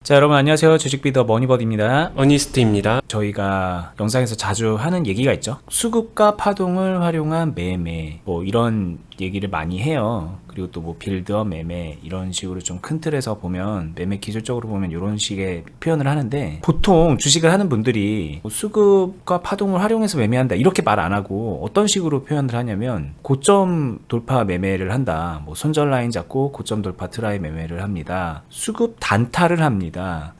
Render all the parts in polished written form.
자, 여러분 안녕하세요. 주식비더 머니버드입니다. 어니스트입니다. 저희가 영상에서 자주 하는 얘기가 있죠. 수급과 파동을 활용한 매매, 이런 얘기를 많이 해요. 그리고 또 빌드업 매매 이런 식으로 좀 큰 틀에서 보면 매매 기술적으로 보면 이런 식의 표현을 하는데, 보통 주식을 하는 분들이 수급과 파동을 활용해서 매매한다 이렇게 말 안 하고 어떤 식으로 표현을 하냐면, 고점 돌파 매매를 한다, 손절 라인 잡고 고점 돌파 트라이 매매를 합니다, 수급 단타를 합니다,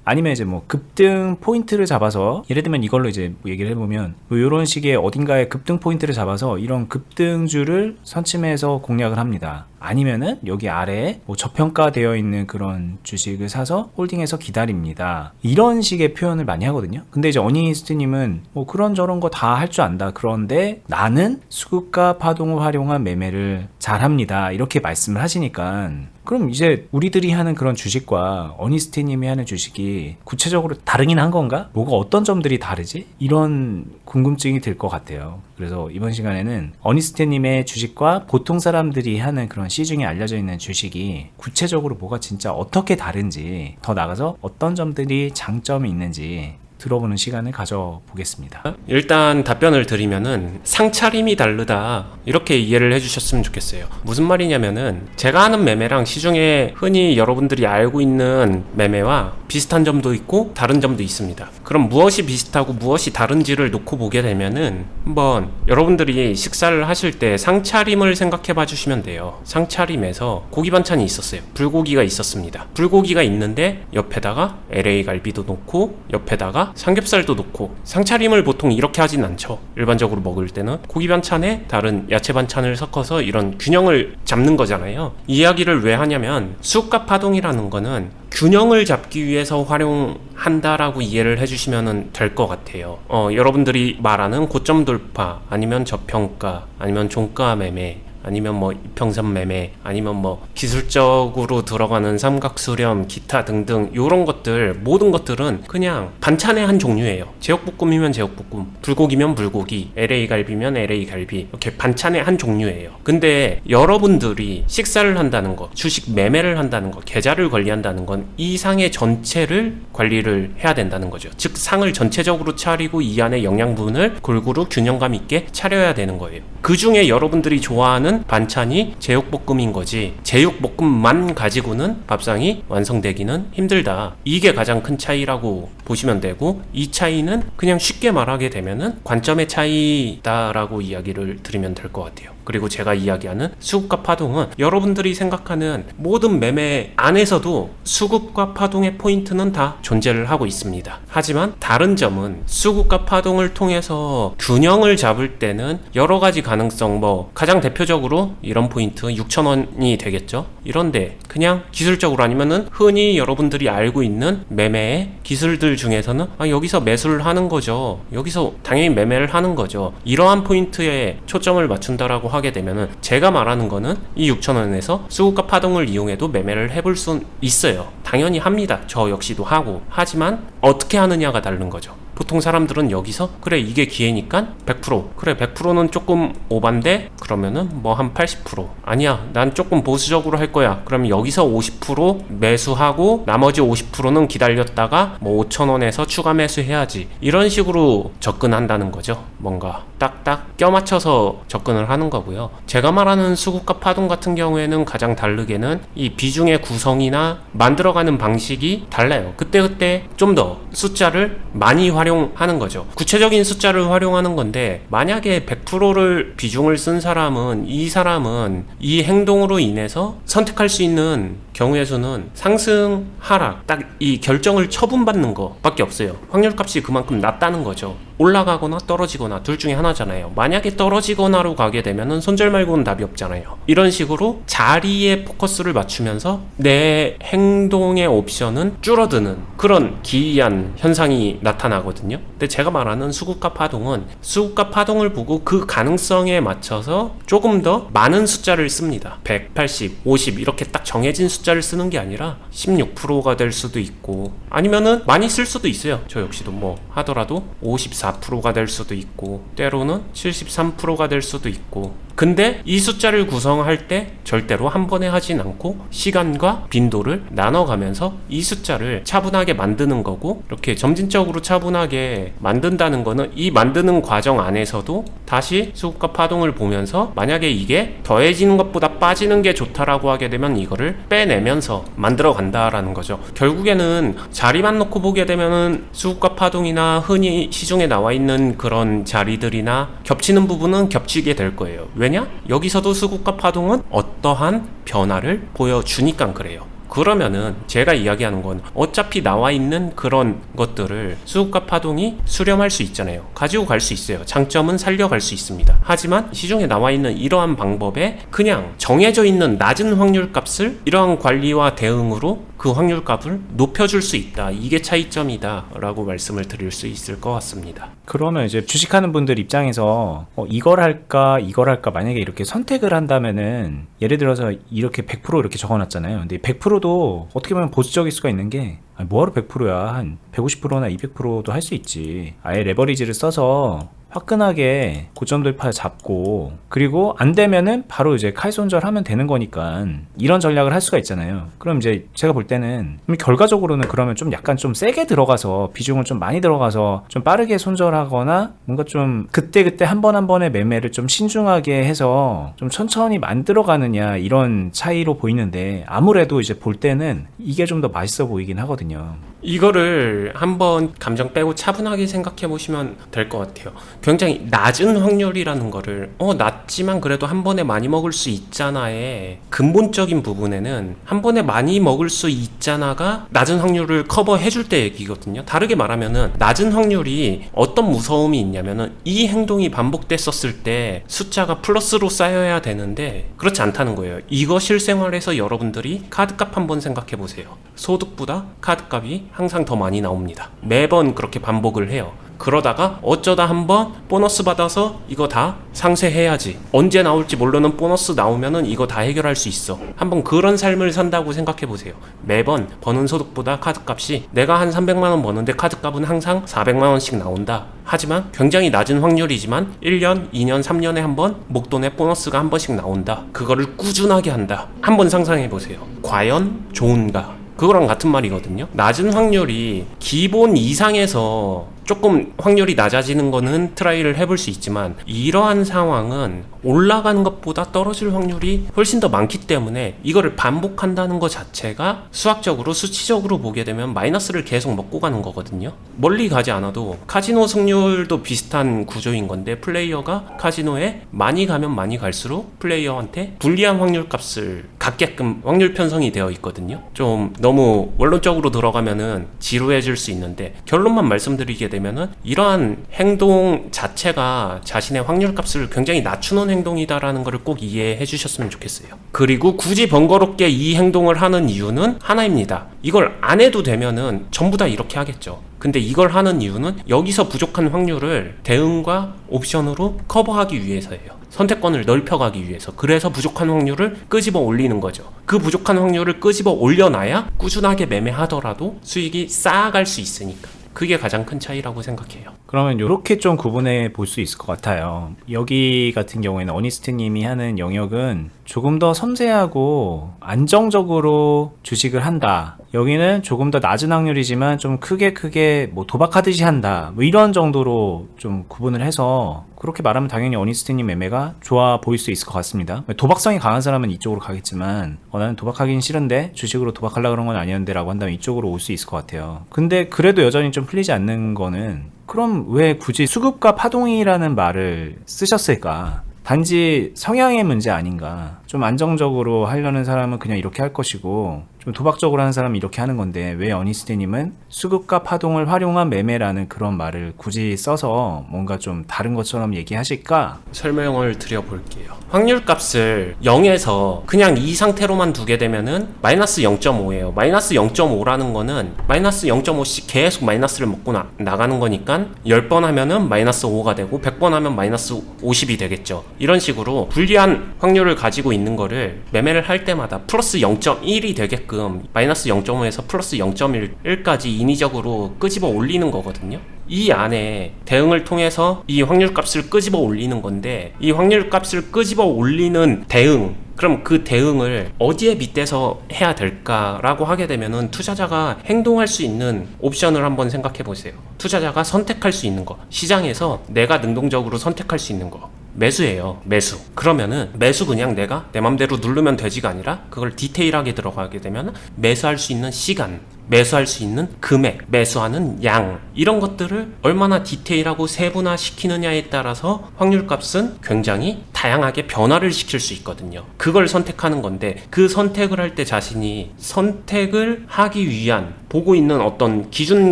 아니면 이제 급등 포인트를 잡아서, 예를 들면 이걸로 이제 얘기를 해보면 이런 식의 어딘가에 급등 포인트를 잡아서 이런 급등주를 선침해서 공략을 합니다. 아니면은 여기 아래에 저평가되어 있는 그런 주식을 사서 홀딩해서 기다립니다. 이런 식의 표현을 많이 하거든요. 근데 이제 어니스트님은 그런 저런 거 다 할 줄 안다, 그런데 나는 수급과 파동을 활용한 매매를 잘합니다, 이렇게 말씀을 하시니까, 그럼 이제 우리들이 하는 그런 주식과 어니스트님이 하는 주식이 구체적으로 다르긴 한 건가? 뭐가 어떤 점들이 다르지? 이런 궁금증이 들 것 같아요. 그래서 이번 시간에는 어니스트님의 주식과 보통 사람들이 하는 그런 시중에 알려져 있는 주식이 구체적으로 뭐가 진짜 어떻게 다른지, 더 나아가서 어떤 점들이 장점이 있는지 들어보는 시간을 가져보겠습니다. 일단 답변을 드리면은 상차림이 다르다, 이렇게 이해를 해주셨으면 좋겠어요. 무슨 말이냐면은 제가 하는 매매랑 시중에 흔히 여러분들이 알고 있는 매매와 비슷한 점도 있고 다른 점도 있습니다. 그럼 무엇이 비슷하고 무엇이 다른지를 놓고 보게 되면은, 한번 여러분들이 식사를 하실 때 상차림을 생각해 봐 주시면 돼요. 상차림에서 고기 반찬이 있었어요. 불고기가 있었습니다. 불고기가 있는데 옆에다가 LA 갈비도 놓고 옆에다가 삼겹살도 놓고, 상차림을 보통 이렇게 하진 않죠. 일반적으로 먹을 때는 고기 반찬에 다른 야채 반찬을 섞어서 이런 균형을 잡는 거잖아요. 이 이야기를 왜 하냐면, 수급과 파동이라는 거는 균형을 잡기 위해서 활용한다라고 이해를 해주시면 될 것 같아요. 여러분들이 말하는 고점 돌파, 아니면 저평가, 아니면 종가 매매, 아니면 이평선 매매, 아니면 기술적으로 들어가는 삼각수렴, 기타 등등, 요런 것들, 모든 것들은 그냥 반찬의 한 종류예요. 제육볶음이면 제육볶음, 불고기면 불고기, LA 갈비면 LA 갈비, 이렇게 반찬의 한 종류예요. 근데 여러분들이 식사를 한다는 거, 주식 매매를 한다는 거, 계좌를 관리한다는 건 이 상의 전체를 관리를 해야 된다는 거죠. 즉 상을 전체적으로 차리고 이 안에 영양분을 골고루 균형감 있게 차려야 되는 거예요. 그 중에 여러분들이 좋아하는 반찬이 제육볶음인 거지, 제육볶음만 가지고는 밥상이 완성되기는 힘들다. 이게 가장 큰 차이라고 보시면 되고, 이 차이는 그냥 쉽게 말하게 되면은 관점의 차이다라고 이야기를 드리면 될 것 같아요. 그리고 제가 이야기하는 수급과 파동은 여러분들이 생각하는 모든 매매 안에서도 수급과 파동의 포인트는 다 존재를 하고 있습니다. 하지만 다른 점은, 수급과 파동을 통해서 균형을 잡을 때는 여러 가지 가능성, 가장 대표적으로 이런 포인트 6,000원이 되겠죠. 이런데 그냥 기술적으로, 아니면은 흔히 여러분들이 알고 있는 매매의 기술들 중에서는 여기서 매수를 하는 거죠, 여기서 당연히 매매를 하는 거죠, 이러한 포인트에 초점을 맞춘다라고 하게 되면은, 제가 말하는 거는 이 6,000원에서 수급과 파동을 이용해도 매매를 해볼 수 있어요. 당연히 합니다. 저 역시도 하고. 하지만 어떻게 하느냐가 다른 거죠. 보통 사람들은 여기서 그래 이게 기회니까 100%, 그래 100%는 조금 오반데 그러면은 한 80%, 아니야 난 조금 보수적으로 할 거야, 그러면 여기서 50% 매수하고 나머지 50%는 기다렸다가 5,000원에서 추가 매수해야지, 이런 식으로 접근한다는 거죠. 뭔가 딱딱 껴맞춰서 접근을 하는 거고요. 제가 말하는 수급과 파동 같은 경우에는 가장 다르게는 이 비중의 구성이나 만들어가는 방식이 달라요. 그때그때 좀 더 숫자를 많이 활용하는 거죠. 구체적인 숫자를 활용하는 건데, 만약에 100%를 비중을 쓴 사람은, 이 사람은 이 행동으로 인해서 선택할 수 있는 경우의 수는 상승, 하락, 딱 이 결정을 처분받는 거 밖에 없어요. 확률값이 그만큼 낮다는 거죠. 올라가거나 떨어지거나 둘 중에 하나잖아요. 만약에 떨어지거나로 가게 되면은 손절 말고는 답이 없잖아요. 이런 식으로 자리에 포커스를 맞추면서 내 행동의 옵션은 줄어드는 그런 기이한 현상이 나타나거든요. 근데 제가 말하는 수급과 파동은, 수급과 파동을 보고 그 가능성에 맞춰서 조금 더 많은 숫자를 씁니다. 180, 50 이렇게 딱 정해진 숫자를 쓰는 게 아니라 16%가 될 수도 있고, 아니면은 많이 쓸 수도 있어요. 저 역시도 하더라도 54%가 될 수도 있고, 때로는 73%가 될 수도 있고, 근데 이 숫자를 구성할 때 절대로 한 번에 하진 않고 시간과 빈도를 나눠가면서 이 숫자를 차분하게 만드는 거고, 이렇게 점진적으로 차분하게 만든다는 거는 이 만드는 과정 안에서도 다시 수급과 파동을 보면서 만약에 이게 더해지는 것보다 빠지는 게 좋다라고 하게 되면 이거를 빼내면서 만들어 간다라는 거죠. 결국에는 자리만 놓고 보게 되면은 수급과 파동이나 흔히 시중에 나와 있는 그런 자리들이나 겹치는 부분은 겹치게 될 거예요. 왜냐? 여기서도 수급과 파동은 어떠한 변화를 보여주니까 그래요. 그러면은 제가 이야기하는 건 어차피 나와 있는 그런 것들을 수급과 파동이 수렴할 수 있잖아요. 가지고 갈 수 있어요. 장점은 살려갈 수 있습니다. 하지만 시중에 나와 있는 이러한 방법에 그냥 정해져 있는 낮은 확률 값을 이러한 관리와 대응으로 그 확률 값을 높여줄 수 있다. 이게 차이점이다 라고 말씀을 드릴 수 있을 것 같습니다. 그러면 이제 주식하는 분들 입장에서 이걸 할까 이걸 할까 만약에 이렇게 선택을 한다면은 예를 들어서 이렇게 100% 이렇게 적어놨잖아요. 근데 100%도 어떻게 보면 보수적일 수가 있는 게 뭐하러 100%야 한 150%나 200%도 할 수 있지. 아예 레버리지를 써서 화끈하게 고점 돌파 잡고 그리고 안 되면은 바로 이제 칼 손절하면 되는 거니까 이런 전략을 할 수가 있잖아요. 그럼 이제 제가 볼 때는 결과적으로는 그러면 좀 약간 좀 세게 들어가서 비중을 좀 많이 들어가서 좀 빠르게 손절하거나 뭔가 좀 그때그때 한 번 한 번의 매매를 좀 신중하게 해서 좀 천천히 만들어가느냐 이런 차이로 보이는데 아무래도 이제 볼 때는 이게 좀 더 맛있어 보이긴 하거든요. 이거를 한번 감정 빼고 차분하게 생각해 보시면 될 것 같아요. 굉장히 낮은 확률이라는 거를 낮지만 그래도 한 번에 많이 먹을 수 있잖아의 근본적인 부분에는 한 번에 많이 먹을 수 있잖아가 낮은 확률을 커버해 줄 때 얘기거든요. 다르게 말하면은 낮은 확률이 어떤 무서움이 있냐면은 이 행동이 반복됐었을 때 숫자가 플러스로 쌓여야 되는데 그렇지 않다는 거예요. 이거 실생활에서 여러분들이 카드값 한번 생각해 보세요. 소득보다 카드값이 항상 더 많이 나옵니다. 매번 그렇게 반복을 해요. 그러다가 어쩌다 한번 보너스 받아서 이거 다 상쇄해야지. 언제 나올지 모르는 보너스 나오면은 이거 다 해결할 수 있어. 한번 그런 삶을 산다고 생각해 보세요. 매번 버는 소득보다 카드값이 내가 한 300만원 버는데 카드값은 항상 400만원씩 나온다. 하지만 굉장히 낮은 확률이지만 1년, 2년, 3년에 한번 목돈에 보너스가 한 번씩 나온다. 그거를 꾸준하게 한다. 한번 상상해 보세요. 과연 좋은가? 그거랑 같은 말이거든요. 낮은 확률이 기본 이상에서 조금 확률이 낮아지는 거는 트라이를 해볼 수 있지만 이러한 상황은 올라가는 것보다 떨어질 확률이 훨씬 더 많기 때문에 이거를 반복한다는 것 자체가 수학적으로 수치적으로 보게 되면 마이너스를 계속 먹고 가는 거거든요. 멀리 가지 않아도 카지노 승률도 비슷한 구조인 건데 플레이어가 카지노에 많이 가면 많이 갈수록 플레이어한테 불리한 확률 값을 갖게끔 확률 편성이 되어 있거든요. 좀 너무 원론적으로 들어가면은 지루해질 수 있는데 결론만 말씀드리게 되면은 이러한 행동 자체가 자신의 확률 값을 굉장히 낮추는 행동이다라는 것을 꼭 이해해 주셨으면 좋겠어요. 그리고 굳이 번거롭게 이 행동을 하는 이유는 하나입니다. 이걸 안 해도 되면은 전부 다 이렇게 하겠죠. 근데 이걸 하는 이유는 여기서 부족한 확률을 대응과 옵션으로 커버하기 위해서예요. 선택권을 넓혀가기 위해서. 그래서 부족한 확률을 끄집어 올리는 거죠. 그 부족한 확률을 끄집어 올려놔야 꾸준하게 매매하더라도 수익이 쌓아갈 수 있으니까. 그게 가장 큰 차이라고 생각해요. 그러면 이렇게 좀 구분해 볼 수 있을 것 같아요. 여기 같은 경우에는 어니스트님이 하는 영역은 조금 더 섬세하고 안정적으로 주식을 한다. 여기는 조금 더 낮은 확률이지만 좀 크게 뭐 도박하듯이 한다. 뭐 이런 정도로 좀 구분을 해서 그렇게 말하면 당연히 어니스트님 매매가 좋아 보일 수 있을 것 같습니다. 도박성이 강한 사람은 이쪽으로 가겠지만 나는 도박하긴 싫은데 주식으로 도박하려고 그런 건 아니었는데 라고 한다면 이쪽으로 올 수 있을 것 같아요. 근데 그래도 여전히 좀 풀리지 않는 거는 그럼 왜 굳이 수급과 파동이라는 말을 쓰셨을까? 단지 성향의 문제 아닌가. 좀 안정적으로 하려는 사람은 그냥 이렇게 할 것이고 좀 도박적으로 하는 사람은 이렇게 하는 건데 왜 어니스트님은 수급과 파동을 활용한 매매라는 그런 말을 굳이 써서 뭔가 좀 다른 것처럼 얘기하실까? 설명을 드려볼게요. 확률 값을 0에서 그냥 이 상태로만 두게 되면은 마이너스 0.5예요. 마이너스 0.5라는 거는 마이너스 0.5씩 계속 마이너스를 먹고 나가는 거니까 10번 하면은 마이너스 5가 되고 100번 하면 마이너스 50이 되겠죠. 이런 식으로 불리한 확률을 가지고 있는 거를 매매를 할 때마다 플러스 0.1이 되게끔 마이너스 0.5에서 플러스 0.1까지 인위적으로 끄집어 올리는 거거든요. 이 안에 대응을 통해서 이 확률값을 끄집어 올리는 건데, 이 확률값을 끄집어 올리는 대응, 그럼 그 대응을 어디에 빗대서 해야 될까라고 하게 되면은 투자자가 행동할 수 있는 옵션을 한번 생각해 보세요. 투자자가 선택할 수 있는 거, 시장에서 내가 능동적으로 선택할 수 있는 거, 매수예요. 매수. 그러면은 매수 그냥 내가 내 맘대로 누르면 되지가 아니라 그걸 디테일하게 들어가게 되면 매수할 수 있는 시간, 매수할 수 있는 금액, 매수하는 양, 이런 것들을 얼마나 디테일하고 세분화 시키느냐에 따라서 확률값은 굉장히 다양하게 변화를 시킬 수 있거든요. 그걸 선택하는 건데, 그 선택을 할 때 자신이 선택을 하기 위한 보고 있는 어떤 기준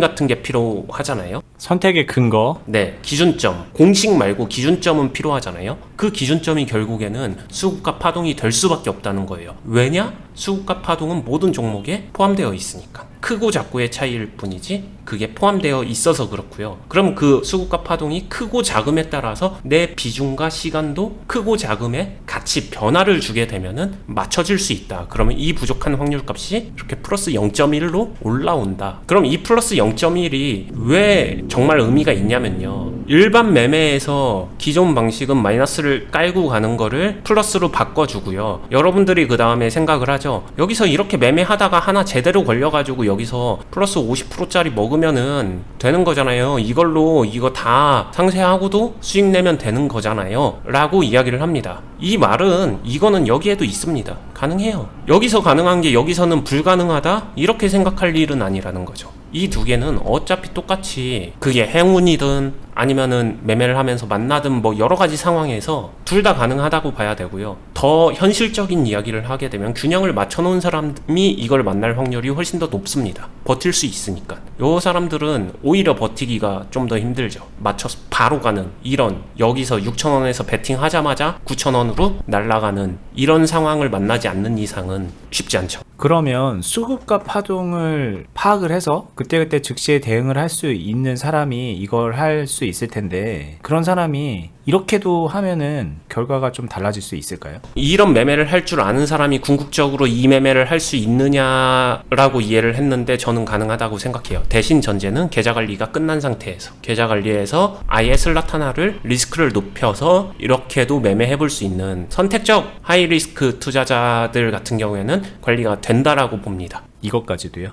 같은 게 필요하잖아요. 선택의 근거. 네, 기준점. 공식 말고 기준점은 필요하잖아요. 그 기준점이 결국에는 수급과 파동이 될 수밖에 없다는 거예요. 왜냐? 수급과 파동은 모든 종목에 포함되어 있으니까. 크고 작고의 차이일 뿐이지 그게 포함되어 있어서 그렇고요. 그럼 그 수급과 파동이 크고 작음에 따라서 내 비중과 시간도 크고 작음에 같이 변화를 주게 되면은 맞춰질 수 있다. 그러면 이 부족한 확률값이 이렇게 플러스 0.1로 올라온다. 그럼 이 플러스 0.1이 왜 정말 의미가 있냐면요. 일반 매매에서 기존 방식은 마이너스를 깔고 가는 거를 플러스로 바꿔주고요. 여러분들이 그 다음에 생각을 하죠. 여기서 이렇게 매매하다가 하나 제대로 걸려가지고 여기서 플러스 50%짜리 먹으면은 되는 거잖아요. 이걸로 이거 다 상세하고도 수익 내면 되는 거잖아요. 라고 이야기를 합니다. 이 말은 이거는 여기에도 있습니다. 가능해요. 여기서 가능한 게 여기서는 불가능하다? 이렇게 생각할 일은 아니라는 거죠. 이 두 개는 어차피 똑같이 그게 행운이든 아니면은 매매를 하면서 만나든 뭐 여러 가지 상황에서 둘 다 가능하다고 봐야 되고요. 더 현실적인 이야기를 하게 되면 균형을 맞춰놓은 사람이 이걸 만날 확률이 훨씬 더 높습니다. 버틸 수 있으니까. 요 사람들은 오히려 버티기가 좀 더 힘들죠. 맞춰서 바로 가는 이런, 여기서 6,000원에서 베팅하자마자 9,000원으로 날아가는 이런 상황을 만나지 않는 이상은 쉽지 않죠. 그러면 수급과 파동을 파악을 해서 그때그때 즉시에 대응을 할 수 있는 사람이 이걸 할 수 있을 텐데, 그런 사람이 이렇게도 하면은 결과가 좀 달라질 수 있을까요? 이런 매매를 할 줄 아는 사람이 궁극적으로 이 매매를 할 수 있느냐라고 이해를 했는데 저는 가능하다고 생각해요. 대신 전제는 계좌 관리가 끝난 상태에서, 계좌 관리에서 아예 슬롯 하나를 리스크를 높여서 이렇게도 매매해 볼 수 있는 선택적 하이 리스크 투자자들 같은 경우에는 관리가 된다라고 봅니다. 이것까지도요?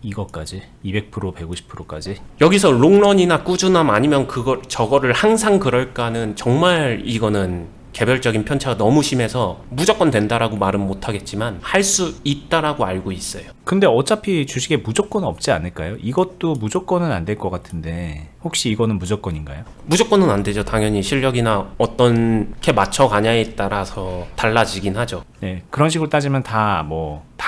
이것까지? 200%, 150%까지? 여기서 롱런이나 꾸준함 아니면 저거를 항상 그럴까는 정말 이거는 개별적인 편차가 너무 심해서 무조건 된다라고 말은 못하겠지만 할 수 있다라고 알고 있어요. 근데 어차피 주식에 무조건 없지 않을까요? 이것도 무조건은 안 될 것 같은데 혹시 이거는 무조건인가요? 무조건은 안 되죠. 당연히 실력이나 어떻게 맞춰가냐에 따라서 달라지긴 하죠. 네, 그런 식으로 따지면 다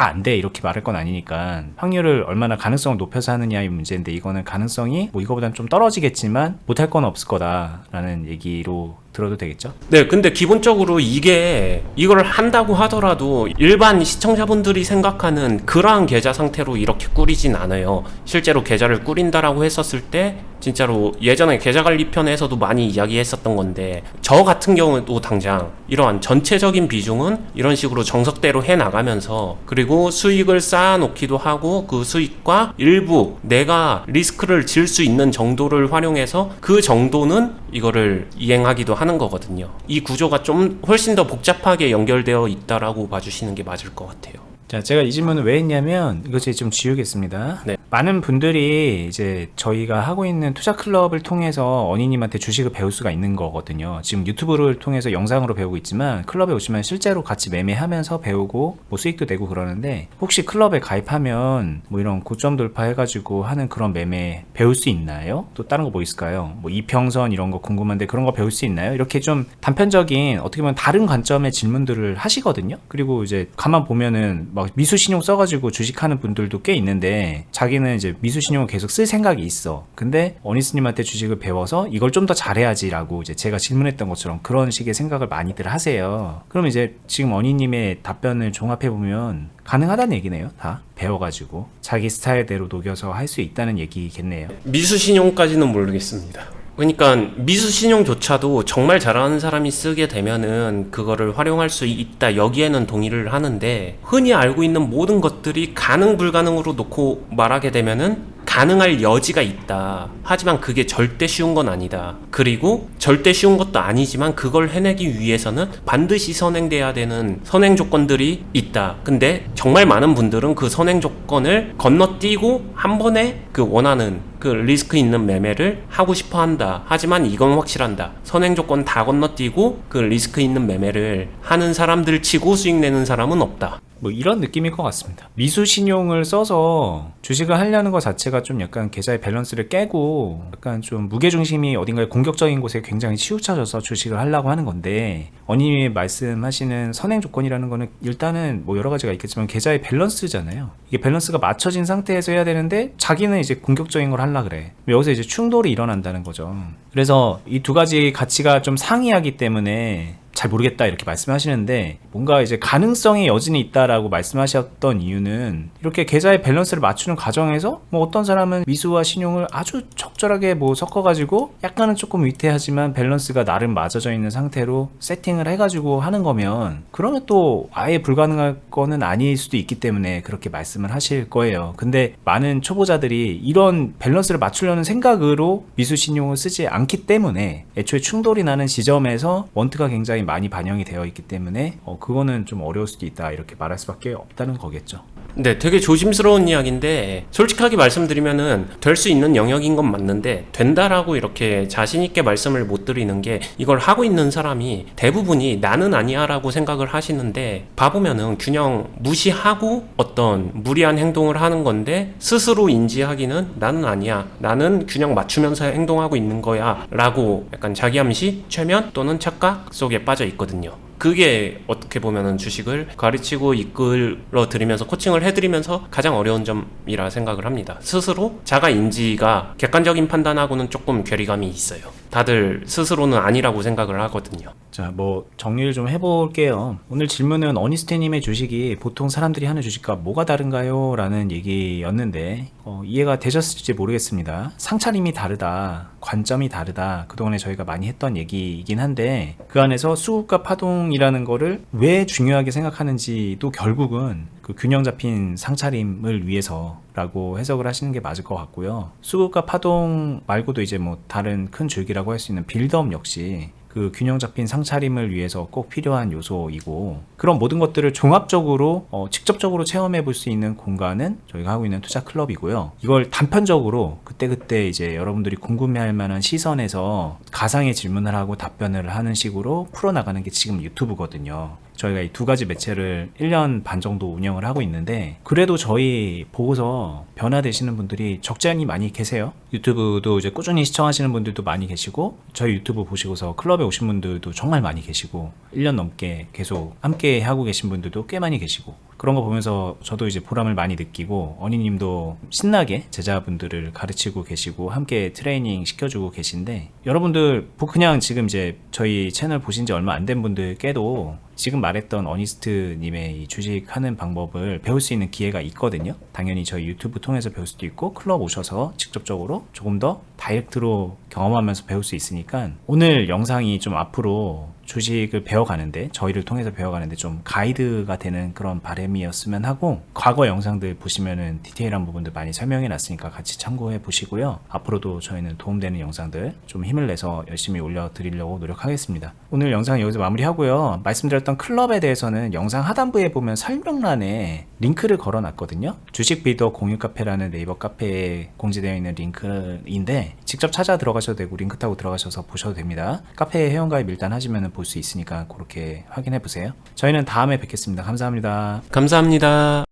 안 돼 이렇게 말할 건 아니니까 확률을 얼마나 가능성을 높여서 하느냐의 문제인데, 이거는 가능성이 이거보단 좀 떨어지겠지만 못할 건 없을 거다라는 얘기로 들어도 되겠죠? 네, 근데 기본적으로 이걸 한다고 하더라도 일반 시청자분들이 생각하는 그러한 계좌 상태로 이렇게 꾸리진 않아요. 실제로 계좌를 꾸린다라고 했었을 때 진짜로 예전에 계좌 관리 편에서도 많이 이야기했었던 건데, 저 같은 경우도 당장 이러한 전체적인 비중은 이런 식으로 정석대로 해 나가면서, 그리고 수익을 쌓아놓기도 하고 그 수익과 일부 내가 리스크를 질 수 있는 정도를 활용해서 그 정도는 이거를 이행하기도 하는 거거든요. 이 구조가 좀 훨씬 더 복잡하게 연결되어 있다라고 봐주시는 게 맞을 것 같아요. 자, 제가 이 질문을 왜 했냐면 이거 제가 좀 지우겠습니다. 네. 많은 분들이 이제 저희가 하고 있는 투자 클럽을 통해서 언니님한테 주식을 배울 수가 있는 거거든요. 지금 유튜브를 통해서 영상으로 배우고 있지만 클럽에 오시면 실제로 같이 매매하면서 배우고 수익도 내고 그러는데, 혹시 클럽에 가입하면 이런 고점 돌파해가지고 하는 그런 매매 배울 수 있나요? 또 다른 거 뭐 있을까요? 이평선 이런 거 궁금한데 그런 거 배울 수 있나요? 이렇게 좀 단편적인 어떻게 보면 다른 관점의 질문들을 하시거든요. 그리고 이제 가만 보면은 미수신용 써가지고 주식하는 분들도 꽤 있는데, 자기는 이제 미수신용을 계속 쓸 생각이 있어. 근데 어니스님한테 주식을 배워서 이걸 좀 더 잘해야지라고 이제 제가 질문했던 것처럼 그런 식의 생각을 많이들 하세요. 그럼 이제 지금 어니님의 답변을 종합해 보면 가능하다는 얘기네요. 다 배워가지고 자기 스타일대로 녹여서 할 수 있다는 얘기겠네요. 미수신용까지는 모르겠습니다. 그러니까 미수신용조차도 정말 잘하는 사람이 쓰게 되면은 그거를 활용할 수 있다, 여기에는 동의를 하는데, 흔히 알고 있는 모든 것들이 가능 불가능으로 놓고 말하게 되면은 가능할 여지가 있다. 하지만 그게 절대 쉬운 건 아니다. 그리고 절대 쉬운 것도 아니지만 그걸 해내기 위해서는 반드시 선행돼야 되는 선행 조건들이 있다. 근데 정말 많은 분들은 그 선행 조건을 건너뛰고 한 번에 그 원하는 그 리스크 있는 매매를 하고 싶어 한다. 하지만 이건 확실한다. 선행 조건 다 건너뛰고 그 리스크 있는 매매를 하는 사람들 치고 수익 내는 사람은 없다. 뭐 이런 느낌일 것 같습니다. 미수 신용을 써서 주식을 하려는 것 자체가 좀 약간 계좌의 밸런스를 깨고 약간 좀 무게중심이 어딘가에 공격적인 곳에 굉장히 치우쳐져서 주식을 하려고 하는 건데, 언님이 말씀하시는 선행 조건이라는 거는 일단은 뭐 여러 가지가 있겠지만 계좌의 밸런스잖아요. 이게 밸런스가 맞춰진 상태에서 해야 되는데 자기는 이제 공격적인 걸 하려 그래. 여기서 이제 충돌이 일어난다는 거죠. 그래서 이 두 가지 가치가 좀 상이하기 때문에 잘 모르겠다 이렇게 말씀하시는데, 뭔가 이제 가능성의 여진이 있다라고 말씀하셨던 이유는 이렇게 계좌의 밸런스를 맞추는 과정에서 뭐 어떤 사람은 미수와 신용을 아주 적절하게 뭐 섞어가지고 약간은 조금 위태하지만 밸런스가 나름 맞아져 있는 상태로 세팅을 해가지고 하는 거면, 그러면 또 아예 불가능할 거는 아닐 수도 있기 때문에 그렇게 말씀을 하실 거예요. 근데 많은 초보자들이 이런 밸런스를 맞추려는 생각으로 미수 신용을 쓰지 않기 때문에 애초에 충돌이 나는 지점에서 원트가 굉장히 많이 반영이 되어 있기 때문에 그거는 좀 어려울 수도 있다 이렇게 말할 수밖에 없다는 거겠죠. 네, 되게 조심스러운 이야기인데 솔직하게 말씀드리면은 될 수 있는 영역인 건 맞는데 된다라고 이렇게 자신 있게 말씀을 못 드리는 게, 이걸 하고 있는 사람이 대부분이 나는 아니야라고 생각을 하시는데, 봐보면은 균형 무시하고 어떤 무리한 행동을 하는 건데 스스로 인지하기는 나는 아니야, 나는 균형 맞추면서 행동하고 있는 거야 라고 약간 자기암시, 최면 또는 착각 속에 빠져 있거든요. 그게 어떻게 보면은 주식을 가르치고 이끌어 드리면서 코칭을 해드리면서 가장 어려운 점이라 생각을 합니다. 스스로 자가 인지가 객관적인 판단하고는 조금 괴리감이 있어요. 다들 스스로는 아니라고 생각을 하거든요. 자, 뭐 정리를 좀 해볼게요. 오늘 질문은 어니스트님의 주식이 보통 사람들이 하는 주식과 뭐가 다른가요? 라는 얘기였는데 이해가 되셨을지 모르겠습니다. 상차림이 다르다, 관점이 다르다, 그동안에 저희가 많이 했던 얘기이긴 한데, 그 안에서 수급과 파동이라는 거를 왜 중요하게 생각하는지도 결국은 그 균형 잡힌 상차림을 위해서라고 해석을 하시는 게 맞을 것 같고요. 수급과 파동 말고도 이제 뭐 다른 큰 줄기라고 할 수 있는 빌드업 역시 그 균형 잡힌 상차림을 위해서 꼭 필요한 요소이고, 그런 모든 것들을 종합적으로 직접적으로 체험해 볼 수 있는 공간은 저희가 하고 있는 투자 클럽이고요. 이걸 단편적으로 그때그때 이제 여러분들이 궁금해할 만한 시선에서 가상의 질문을 하고 답변을 하는 식으로 풀어나가는 게 지금 유튜브거든요. 저희가 이 두 가지 매체를 1년 반 정도 운영을 하고 있는데, 그래도 저희 보고서 변화되시는 분들이 적지 않이 많이 계세요. 유튜브도 이제 꾸준히 시청하시는 분들도 많이 계시고, 저희 유튜브 보시고서 클럽에 오신 분들도 정말 많이 계시고, 1년 넘게 계속 함께 하고 계신 분들도 꽤 많이 계시고, 그런 거 보면서 저도 이제 보람을 많이 느끼고, 어니님도 신나게 제자분들을 가르치고 계시고 함께 트레이닝 시켜주고 계신데, 여러분들 그냥 지금 이제 저희 채널 보신 지 얼마 안 된 분들께도 지금 말했던 어니스트님의 이 주식하는 방법을 배울 수 있는 기회가 있거든요. 당연히 저희 유튜브 통해서 배울 수도 있고, 클럽 오셔서 직접적으로 조금 더 다이렉트로 경험하면서 배울 수 있으니까, 오늘 영상이 좀 앞으로 주식을 배워가는데, 저희를 통해서 배워가는데 좀 가이드가 되는 그런 바람이었으면 하고, 과거 영상들 보시면은 디테일한 부분들 많이 설명해 놨으니까 같이 참고해 보시고요. 앞으로도 저희는 도움되는 영상들 좀 힘을 내서 열심히 올려드리려고 노력하겠습니다. 오늘 영상 여기서 마무리하고요. 말씀드렸던 클럽에 대해서는 영상 하단부에 보면 설명란에 링크를 걸어 놨거든요. 주식 빌더 공유 카페라는 네이버 카페에 공지되어 있는 링크인데, 직접 찾아 들어가셔도 되고 링크 타고 들어가셔서 보셔도 됩니다. 카페에 회원가입 일단 하시면 볼 수 있으니까 그렇게 확인해 보세요. 저희는 다음에 뵙겠습니다. 감사합니다. 감사합니다.